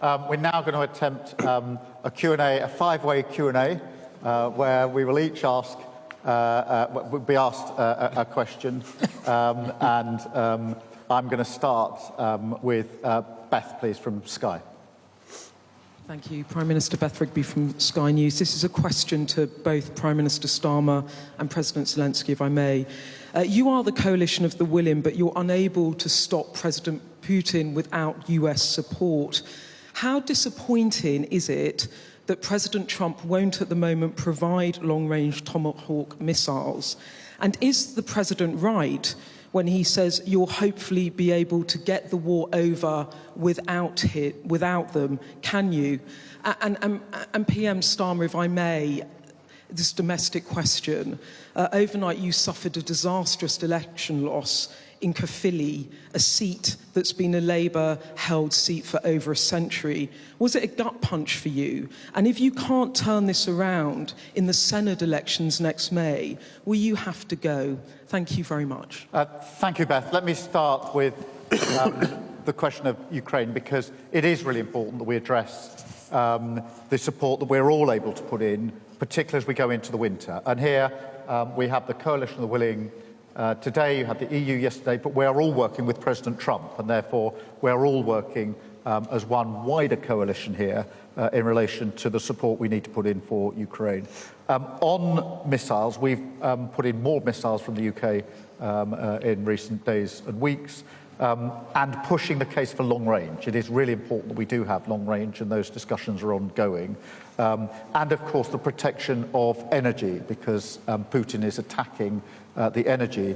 We're now going to attempt a Q&A, a five-way Q&A, where we will each ask, be asked a question, and I'm going to start with Beth, please, from Sky. Thank you. Prime Minister Beth Rigby from Sky News. This is a question to both Prime Minister Starmer and President Zelenskyy, if I may. You are the coalition of the willing, but you're unable to stop President Putin without US support. How disappointing is it that President Trump won't at the moment provide long-range Tomahawk missiles? And is the President right when he says you'll hopefully be able to get the war over without them? Can you? And PM Starmer, if I may, this domestic question. Overnight you suffered a disastrous election loss in Caerphilly, a seat that's been a Labour-held seat for over a century. Was it a gut punch for you? And if you can't turn this around in the Senate elections next May, will you have to go? Thank you very much. Thank you, Beth. Let me start with the question of Ukraine, because it is really important that we address the support that we're all able to put in, particularly as we go into the winter. And here we have the coalition of the willing. Today you had the EU yesterday, but we are all working with President Trump, and therefore we're all working as one wider coalition here in relation to the support we need to put in for Ukraine. On missiles, we've put in more missiles from the UK in recent days and weeks, and pushing the case for long range. It is really important that we do have long range, and those discussions are ongoing. And of course the protection of energy, because Putin is attacking the energy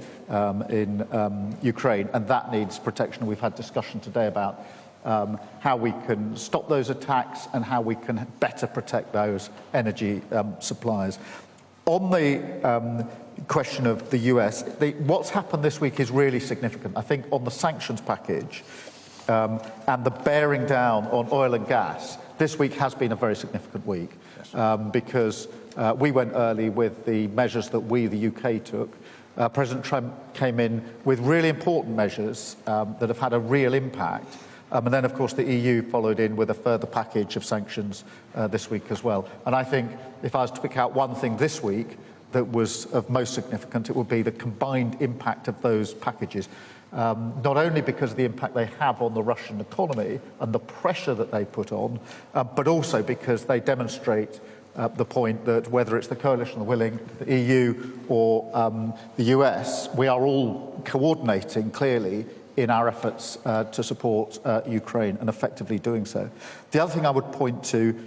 in Ukraine, and that needs protection. We've had discussion today about how we can stop those attacks and how we can better protect those energy supplies. On the question of the US, what's happened this week is really significant. I think on the sanctions package and the bearing down on oil and gas, this week has been a very significant week, because we went early with the measures that we, the UK, took. President Trump came in with really important measures that have had a real impact. And then, of course, the EU followed in with a further package of sanctions this week as well. And I think if I was to pick out one thing this week that was of most significant, it would be the combined impact of those packages. Not only because of the impact they have on the Russian economy and the pressure that they put on, but also because they demonstrate the point that whether it's the coalition of the willing, the EU or the US, we are all coordinating clearly in our efforts to support Ukraine, and effectively doing so. The other thing I would point to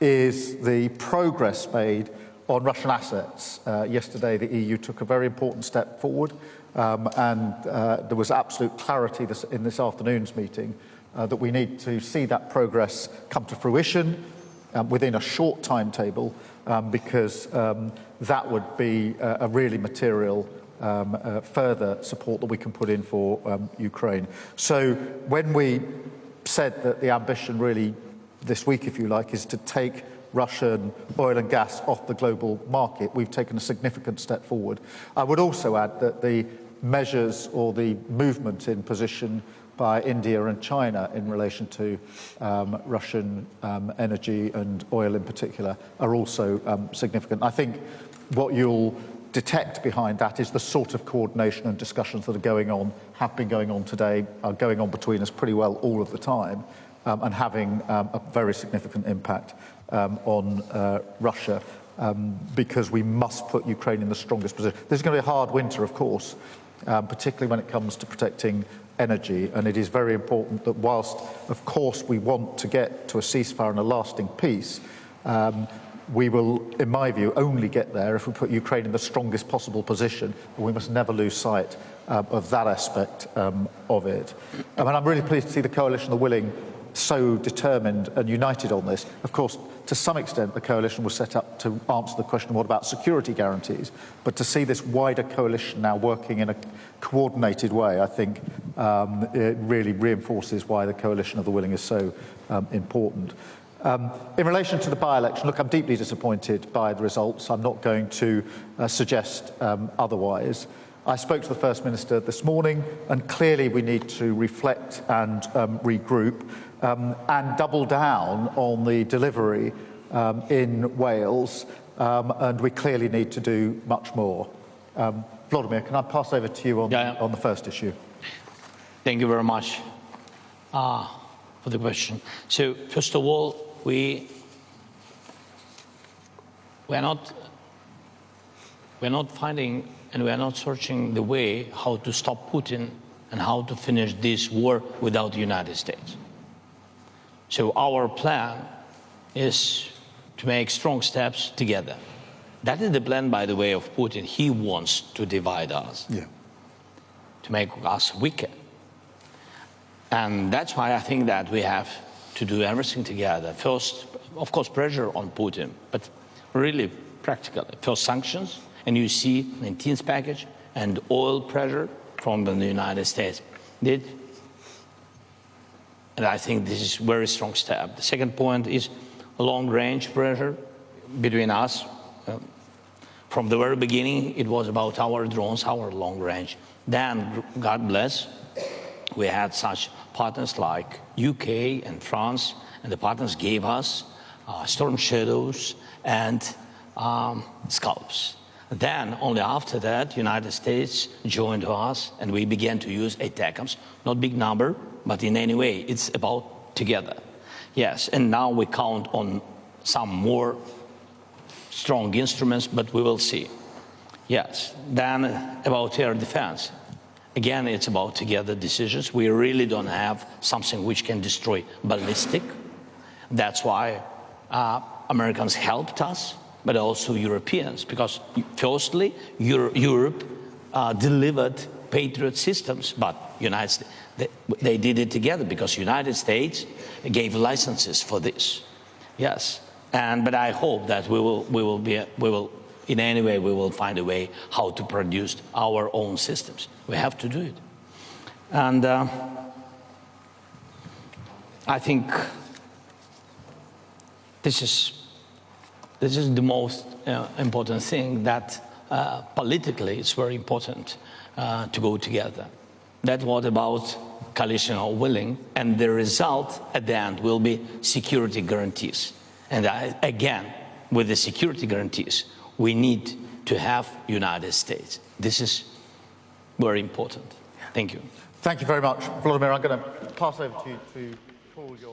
is the progress made on Russian assets. Yesterday the EU took a very important step forward, and there was absolute clarity in this afternoon's meeting that we need to see that progress come to fruition within a short timetable, because that would be a really material further support that we can put in for Ukraine. So when we said that the ambition really this week, if you like, is to take Russian oil and gas off the global market, we've taken a significant step forward. I would also add that the measures or the movement in position by India and China in relation to Russian energy and oil in particular are also significant. I think what you'll detect behind that is the sort of coordination and discussions that are going on, have been going on today, are going on between us pretty well all of the time, and having a very significant impact on Russia, because we must put Ukraine in the strongest position. There's going to be a hard winter, of course, particularly when it comes to protecting energy, and it is very important that whilst, of course, we want to get to a ceasefire and a lasting peace, we will, in my view, only get there if we put Ukraine in the strongest possible position. We must never lose sight of that aspect of it. And I'm really pleased to see the coalition of the willing so determined and united on this. Of course, to some extent, the coalition was set up to answer the question, what about security guarantees? But to see this wider coalition now working in a coordinated way, I think it really reinforces why the coalition of the willing is so important. In relation to the by-election, look, I'm deeply disappointed by the results. I'm not going to suggest otherwise. I spoke to the First Minister this morning, and clearly we need to reflect and regroup and double down on the delivery in Wales, and we clearly need to do much more. Vladimir, can I pass over to you on the first issue? Thank you very much for the question. So, first of all, we're not finding and we are not searching the way how to stop Putin and how to finish this war without the United States. So our plan is to make strong steps together. That is the plan, by the way, of Putin. He wants to divide us, to make us weaker. And that's why I think that we have to do everything together. First, of course, pressure on Putin, but really practically. First, sanctions, and you see the 19th package and oil pressure from the United States did. And I think this is a very strong step. The second point is long-range pressure between us. From the very beginning, it was about our drones, our long range. Then, God bless, we had such partners like UK and France, and the partners gave us Storm Shadows and Scalps. Then, only after that, United States joined us, and we began to use ATACMS. Not big number, but in any way, it's about together. Yes, and now we count on some more strong instruments, but we will see. Yes, then about air defense. Again, it's about together decisions. We really don't have something which can destroy ballistic. That's why Americans helped us, but also Europeans, because firstly, Europe delivered Patriot systems, but United States, they did it together because United States gave licenses for this. Yes, but I hope that we will in any way we will find a way how to produce our own systems. We have to do it, and I think this is the most important thing, that politically it's very important to go together. That what about coalition or willing, and the result at the end will be security guarantees. And again, with the security guarantees, we need to have United States. This is very important. Thank you. Thank you very much, Volodymyr. I'm going to pass over to you to call your